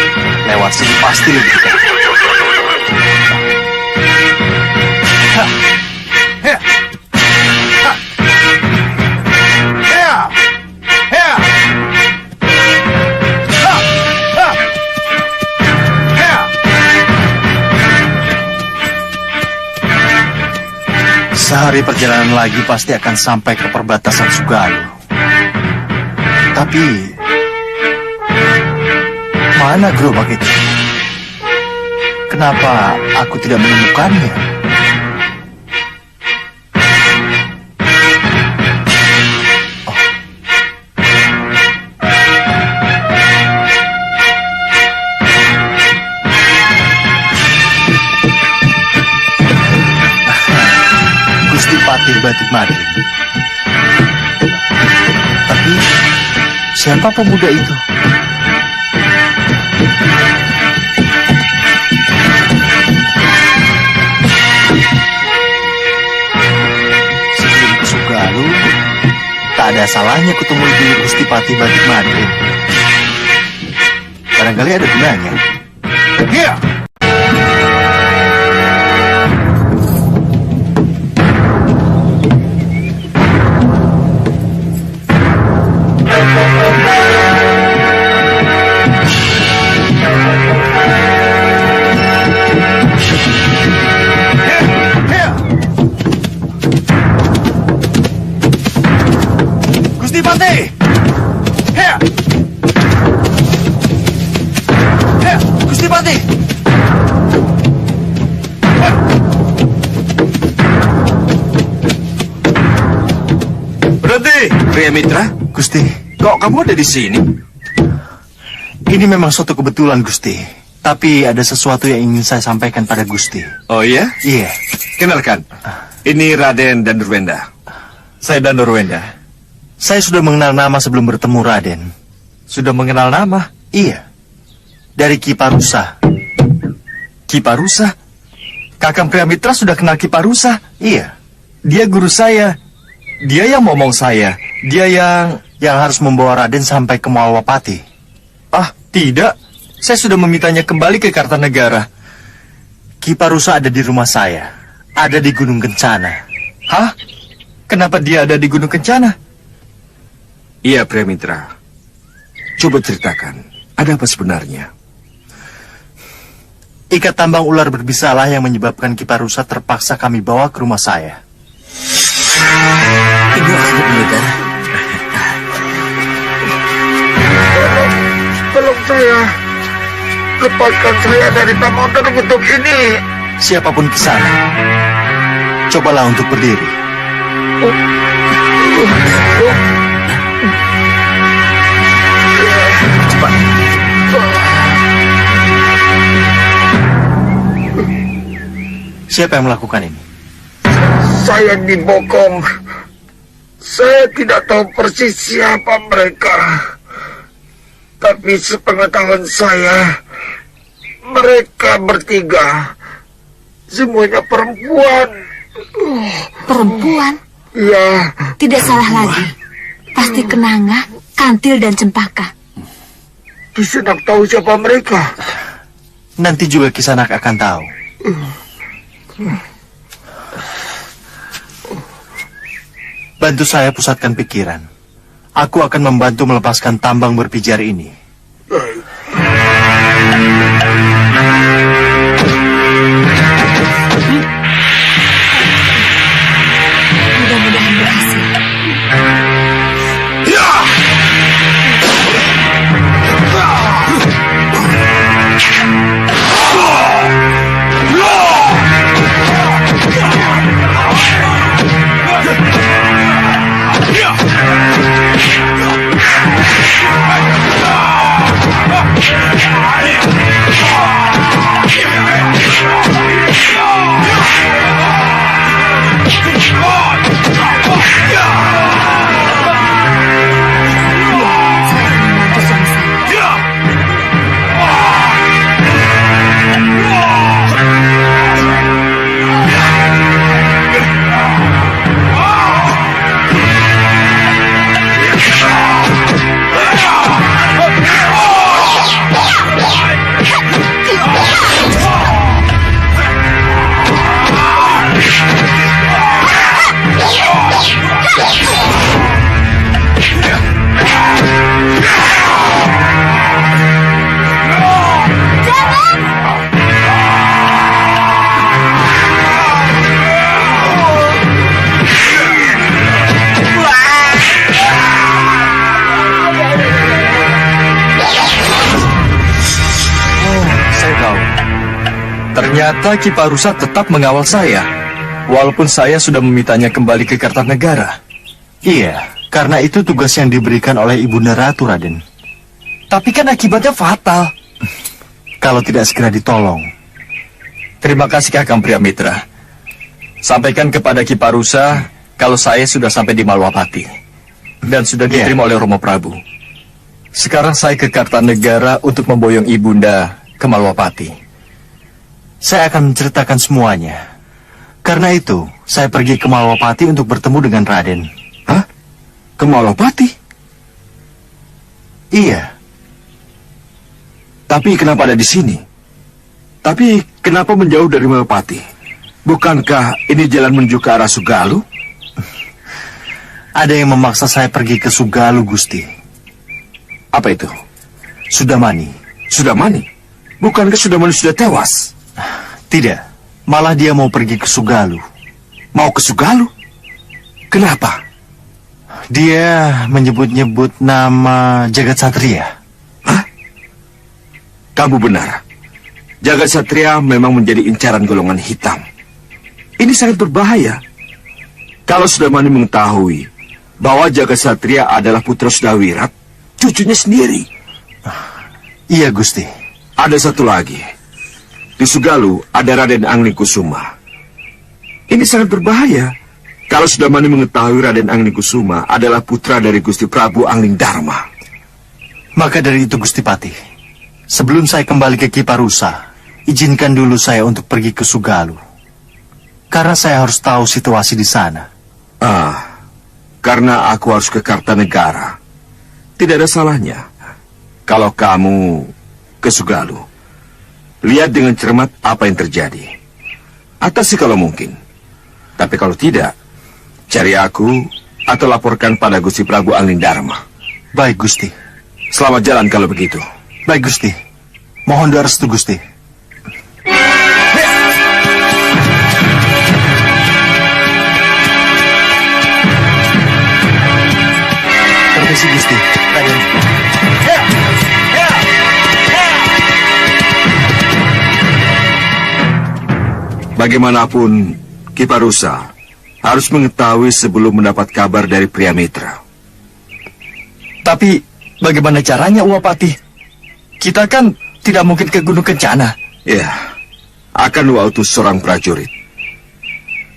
Lewat sini pasti lebih dekat. Sehari perjalanan lagi pasti akan sampai ke perbatasan Sugalu. Tapi mana gerobak itu? Kenapa aku tidak menemukannya? Siapa pemuda itu? Sebelum ke Sugalu, tak ada salahnya kutemui dulu Gusti Patih Batik Madrid. Barangkali ada gunanya. Ya! Gusti Patih! Ya! Gusti Patih! Berhenti, Pria Mitra. Gusti, Kok kamu ada di sini? ini memang suatu kebetulan, Gusti. Tapi ada sesuatu yang ingin saya sampaikan pada Gusti. Oh iya? Iya. Kenalkan, ini Raden Danurwenda. Saya Danurwenda. Saya sudah mengenal nama sebelum bertemu Raden. Sudah mengenal nama? Iya. Dari Ki Parusa. Ki Parusa? Kakang Pria Mitra sudah kenal Ki Parusa? Iya. Dia guru saya. Dia yang ngomong saya. Dia yang harus membawa Raden sampai ke Malwapati. Ah, tidak. Saya sudah memintanya kembali ke Kartanegara. Ki Parusa ada di rumah saya. Ada di Gunung Kencana. Hah? Kenapa dia ada di Gunung Kencana? Iya, Pria Mitra. Coba ceritakan. Ada apa sebenarnya? Ikat tambang ular berbisalah yang menyebabkan Ki Parusa terpaksa kami bawa ke rumah saya. Ibu akan mendengar. Tolong saya. Lepaskan saya dari tambang terkutuk ini. Siapapun ke sana, cobalah untuk berdiri. Cepat. Siapa yang melakukan ini? Saya dibokong. Saya tidak tahu persis siapa mereka. Tapi sepengetahuan saya, mereka bertiga semuanya perempuan. Perempuan? Ya. Tidak salah lagi. Pasti Kenanga, Kantil, dan Cempaka. Kisanak tahu siapa mereka? Nanti juga Kisanak akan tahu. Bantu saya pusatkan pikiran. Aku akan membantu melepaskan tambang berpijar ini. Mudah-mudahan berhasil. Ternyata Ki Parusa tetap mengawal saya, walaupun saya sudah memintanya kembali ke Kartanegara. Iya, karena itu tugas yang diberikan oleh Ibunda Ratu, Raden. Tapi kan akibatnya fatal. Kalau tidak segera ditolong. Terima kasih Kakang Pria Mitra. Sampaikan kepada Ki Parusa kalau saya sudah sampai di Malwapati dan sudah diterima oleh Romo Prabu. Sekarang saya ke Kartanegara untuk memboyong ibunda ke Malwapati. Saya akan menceritakan semuanya. Karena itu, saya pergi ke Malwapati untuk bertemu dengan Raden. Hah? Ke Malwapati? Iya. Tapi kenapa ada di sini? Tapi kenapa menjauh dari Malwapati? Bukankah ini jalan menuju ke arah Sugalu? Ada yang memaksa saya pergi ke Sugalu, Gusti. Apa itu? Sudamani. Sudamani? Bukankah Sudamani sudah tewas? Tidak. Malah dia mau pergi ke Sugalu. Mau ke Sugalu? Kenapa? Dia menyebut-nyebut nama Jagat Satria. Kamu benar. Jagat Satria memang menjadi incaran golongan hitam. Ini sangat berbahaya. Kalau Sudamani mengetahui bahwa Jagat Satria adalah putra Sudawirat, cucunya sendiri. Iya, Gusti. Ada satu lagi. Di Sugalu ada Raden Angling-Kusuma. Ini sangat berbahaya. Kalau Sudamani mengetahui Raden Angling-Kusuma adalah putra dari Gusti Prabu Angling Dharma. Maka dari itu, Gusti Patih, sebelum saya kembali ke Kiparusa, izinkan dulu saya untuk pergi ke Sugalu. Karena saya harus tahu situasi di sana. Karena aku harus ke Kartanegara. Tidak ada salahnya kalau kamu ke Sugalu. Lihat dengan cermat apa yang terjadi. Atasi kalau mungkin. Tapi kalau tidak, cari aku atau laporkan pada Gusti Prabu Angling Dharma. Baik, Gusti. Selamat jalan kalau begitu. Baik, Gusti. Mohon doa restu, Gusti. Permisi, Gusti. Raden. Bagaimanapun, Kiparusa harus mengetahui sebelum mendapat kabar dari pria mitra. Tapi bagaimana caranya, Uwapati? Kita kan tidak mungkin ke Gunung Kencana. Ya, akan utus seorang prajurit.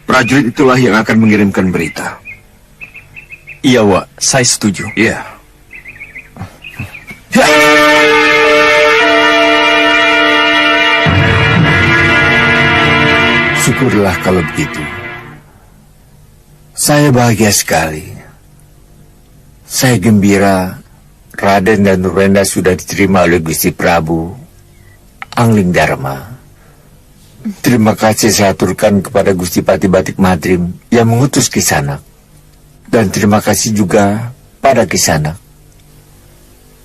Prajurit itulah yang akan mengirimkan berita. Iya, Wak. Saya setuju. Iya. Syukurlah kalau begitu. Saya bahagia sekali. Saya gembira Raden dan Nurenda sudah diterima oleh Gusti Prabu Angling Dharma. Terima kasih saya aturkan kepada Gusti Pati Batik Madrim yang mengutus Kisanak. Dan terima kasih juga pada Kisanak.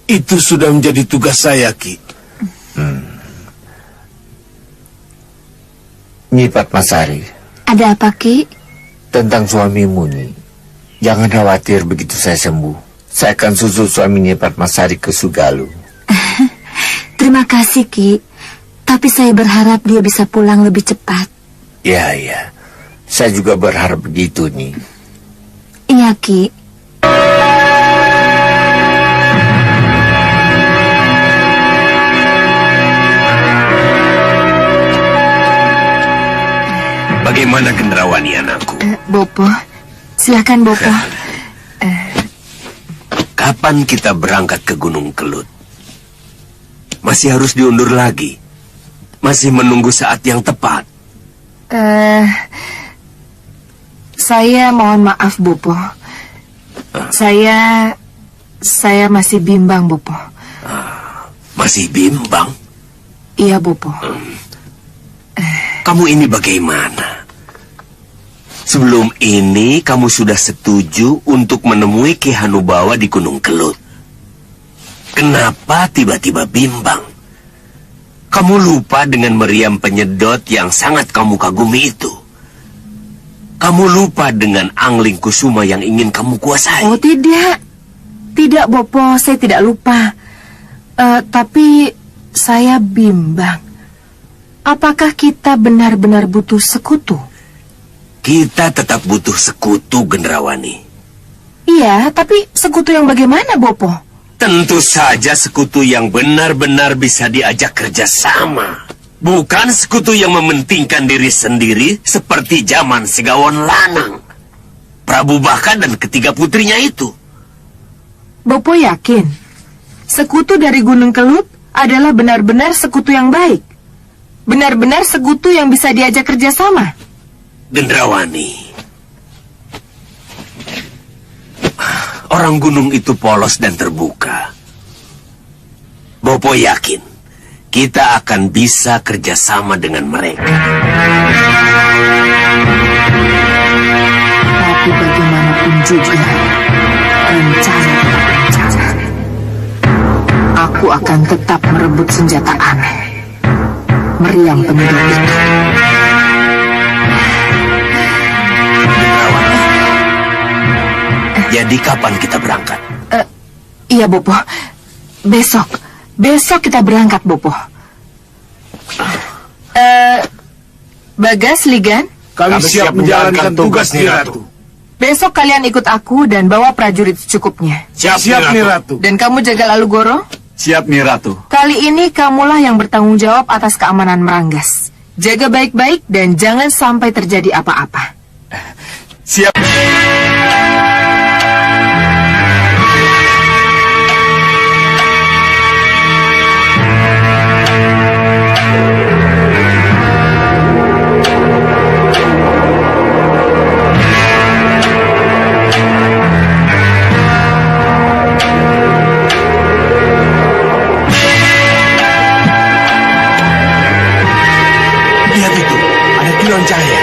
Itu sudah menjadi tugas saya, Ki. Nyi Padmasari. Ada apa, Ki? Tentang suamimu, Nyi. Jangan khawatir begitu saya sembuh. Saya akan susul suami Nyi Padmasari ke Sugalu. Terima kasih, Ki. Tapi saya berharap dia bisa pulang lebih cepat. Ya, ya. Saya juga berharap begitu, Nyi. Iya, Ki. Bagaimana Gendrawani anakku? Bopo, silakan Bopo. Kapan kita berangkat ke Gunung Kelut? Masih harus diundur lagi? Masih menunggu saat yang tepat? Saya mohon maaf, Bopo. Saya masih bimbang, Bopo. Masih bimbang? Iya, Bopo. Kamu ini bagaimana? Sebelum ini kamu sudah setuju untuk menemui Ki Hanubawa di Gunung Kelut. Kenapa tiba-tiba bimbang? Kamu lupa dengan meriam penyedot yang sangat kamu kagumi itu. Kamu lupa dengan Angling Kusuma yang ingin kamu kuasai. Oh, tidak. Tidak, Bopo, saya tidak lupa. Tapi saya bimbang. Apakah kita benar-benar butuh sekutu? Kita tetap butuh sekutu, Gendrawani. Iya, tapi sekutu yang bagaimana, Bopo? Tentu saja sekutu yang benar-benar bisa diajak kerjasama. Bukan sekutu yang mementingkan diri sendiri seperti zaman Segawon Lanang, Prabu Baka dan ketiga putrinya itu. Bopo yakin? Sekutu dari Gunung Kelut adalah benar-benar sekutu yang baik. Benar-benar sekutu yang bisa diajak kerjasama. Gendrawani, orang gunung itu polos dan terbuka. Bopo yakin kita akan bisa kerjasama dengan mereka. Tapi bagaimanapun juga, rencana tetap rencana. Aku akan tetap merebut senjata aneh. Meriam penyusup itu. Jadi kapan kita berangkat? Iya, Bopo. Besok kita berangkat, Bopo. Bagas, Ligan? Kami siap menjalankan tugas Nyi Ratu. Besok kalian ikut aku dan bawa prajurit secukupnya. Siap Nyi Ratu. Dan kamu jaga Lalu Goro? Siap Nyi Ratu. Kali ini kamulah yang bertanggung jawab atas keamanan Meranggas. Jaga baik-baik dan jangan sampai terjadi apa-apa. Siap. Lihat itu, ada kilau cahaya.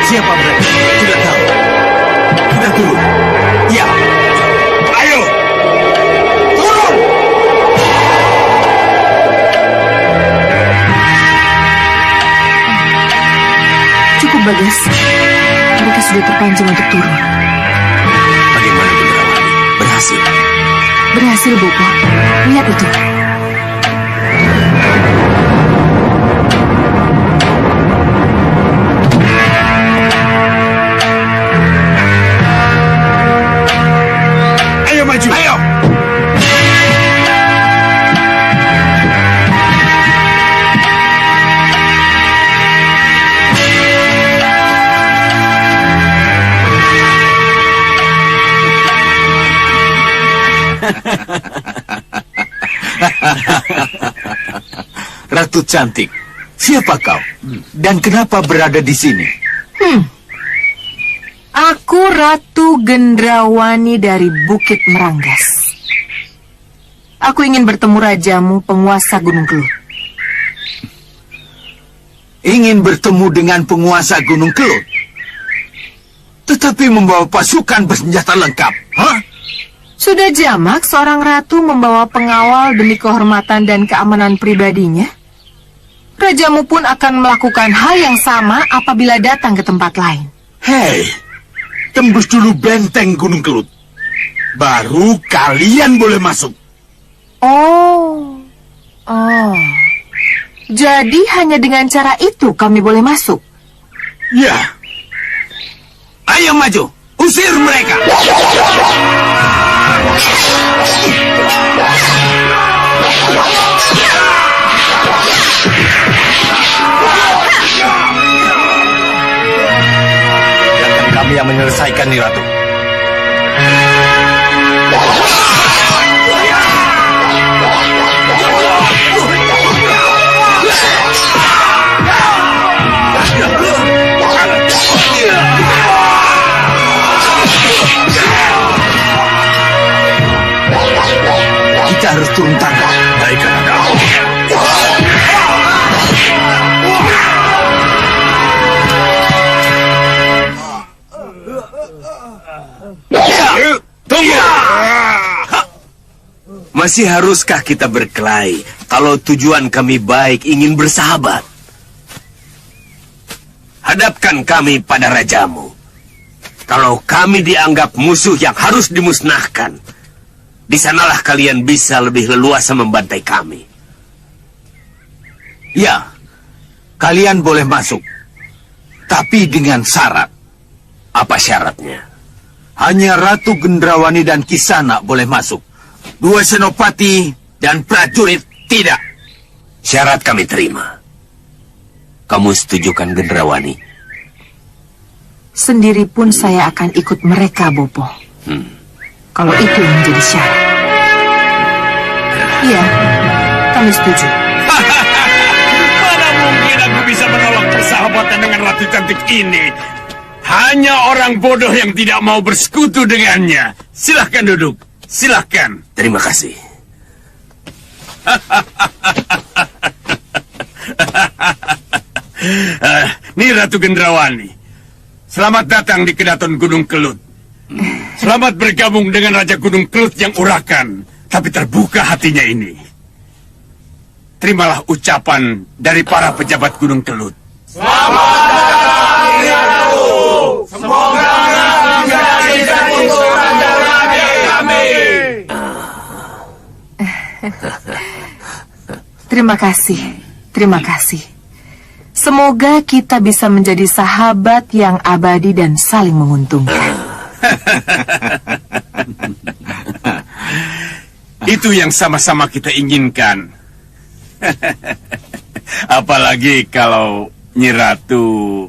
Siapa mereka? Tidak tahu. Kita turun. Ya. Ayo. Turun. Cukup, Bagas. Mereka sudah terpancing untuk turun. Bagaimana Gendrawani? Berhasil? Berhasil, Bopo. Lihat itu. Ayo maju. Ayo. Ratu cantik, siapa kau? Dan kenapa berada di sini? Aku Ratu Gendrawani dari Bukit Meranggas. Aku ingin bertemu rajamu, penguasa Gunung Kelut. Ingin bertemu dengan penguasa Gunung Kelut? Tetapi membawa pasukan bersenjata lengkap, hah? Sudah jamak seorang ratu membawa pengawal demi kehormatan dan keamanan pribadinya? Rajamu pun akan melakukan hal yang sama apabila datang ke tempat lain. Hei, tembus dulu benteng Gunung Kelut. Baru kalian boleh masuk. Oh. Jadi hanya dengan cara itu kami boleh masuk? Ya. Ayo maju, usir mereka. Biarkan kami yang menyelesaikan, Nyi Ratu. Kita harus turun tangan. Baik, Kakak. Tunggu! Masih haruskah kita berkelahi kalau tujuan kami baik ingin bersahabat? Hadapkan kami pada rajamu. Kalau kami dianggap musuh yang harus dimusnahkan, di sanalah kalian bisa lebih leluasa membantai kami. Ya, kalian boleh masuk. Tapi dengan syarat. Apa syaratnya? Hanya Ratu Gendrawani dan Kisana boleh masuk. Dua senopati dan prajurit tidak. Syarat kami terima. Kamu setujukan Gendrawani? Sendiri pun saya akan ikut mereka, Bopo. Kalau itu yang menjadi syarat. Iya, kami setuju. Mana mungkin aku bisa menolak persahabatan dengan ratu cantik ini? Hanya orang bodoh yang tidak mau bersekutu dengannya. Silahkan duduk. Silahkan. Terima kasih. Nih Ratu Gendrawani. Selamat datang di Kedaton Gunung Kelut. Selamat bergabung dengan Raja Gunung Kelut yang urakan, tapi terbuka hatinya ini. Terimalah ucapan dari para pejabat Gunung Kelut. Terima kasih, terima kasih. Semoga kita bisa menjadi sahabat yang abadi dan saling menguntungkan. Itu yang sama-sama kita inginkan. Apalagi kalau Nyi Ratu